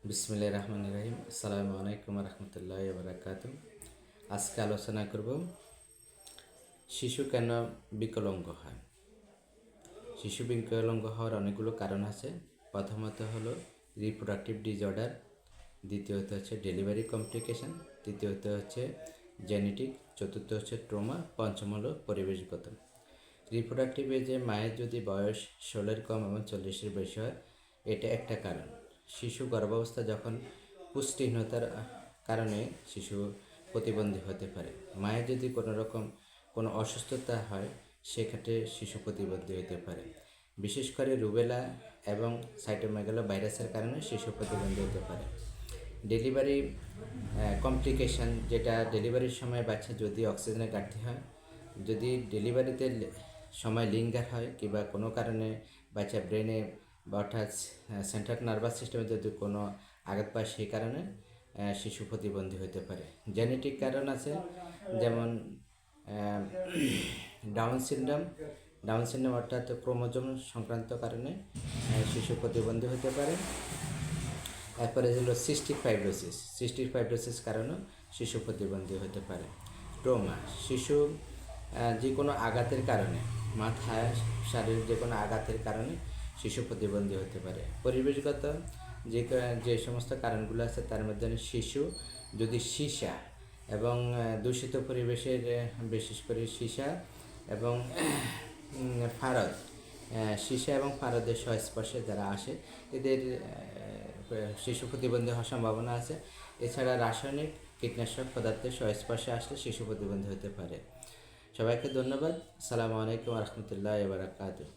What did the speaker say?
বিসমিল্লাহির রহমানির রহিম। আসসালামু আলাইকুম রহমতুল্লাহি ওয়া বারাকাতুহু। আজকে আলোচনা করব শিশু কেন বিকলাঙ্গ হয়। শিশু বিকলাঙ্গ হওয়ার অনেকগুলো কারণ আছে। প্রথমত হলো রিপ্রোডাক্টিভ ডিসঅর্ডার, দ্বিতীয়ত হচ্ছে ডেলিভারি কমপ্লিকেশন, তৃতীয়ত হচ্ছে জেনেটিক, চতুর্থ হচ্ছে ট্রমা, পঞ্চম হলো পরিবেশগত। রিপ্রোডাক্টিভ এজে মায়ের যদি বয়স 16-এর কম এবং 40-এর বেশি হয়, এটা একটা কারণ। শিশু গর্ভাবস্থা যখন পুষ্টিহীনতার কারণে শিশু প্রতিবন্ধী হতে পারে। মায়ের যদি কোনো অসুস্থতা হয়, সেক্ষেত্রে শিশু প্রতিবন্ধী হতে পারে। বিশেষ করে রুবেলা এবং সাইটোমেগালো ভাইরাসের কারণে শিশু প্রতিবন্ধী হতে পারে। ডেলিভারি কমপ্লিকেশান, যেটা ডেলিভারির সময় বাচ্চা যদি অক্সিজেনের ঘাটতি হয়, যদি ডেলিভারিতে সময় লিঙ্গার হয় কিংবা কোনো কারণে বাচ্চা ব্রেনে বা অর্থাৎ সেন্ট্রাল নার্ভাস সিস্টেমে যদি কোনো আঘাত পায়, সেই কারণে শিশু প্রতিবন্ধী হতে পারে। জেনেটিক কারণ আছে, যেমন ডাউন সিনড্রোম অর্থাৎ ক্রোমোজোম সংক্রান্ত কারণে শিশু প্রতিবন্ধী হতে পারে। এরপরে হলো সিস্টিক ফাইব্রোসিস কারণেও শিশু প্রতিবন্ধী হতে পারে। ট্রমা, শিশু যে কোনো আঘাতের কারণে, মাথায় শারীরিক যে কোনো আঘাতের কারণে শিশু প্রতিবন্ধী হতে পারে। পরিবেশগত যে সমস্ত কারণগুলো আছে, তার মধ্যে শিশু যদি সীসা এবং দূষিত পরিবেশের, বিশেষ করে সীসা এবং ফারদ, সীসা এবং ফারদের সংস্পর্শে যারা আসে, এদের শিশু প্রতিবন্ধী হওয়ার সম্ভাবনা আছে। এছাড়া রাসায়নিক কীটনাশক পদার্থের সংস্পর্শে আসলে শিশু প্রতিবন্ধী হতে পারে। সবাইকে ধন্যবাদ। আসসালামু আলাইকুম রহমতুল্লাহি ওয়া বারাকাতুহু।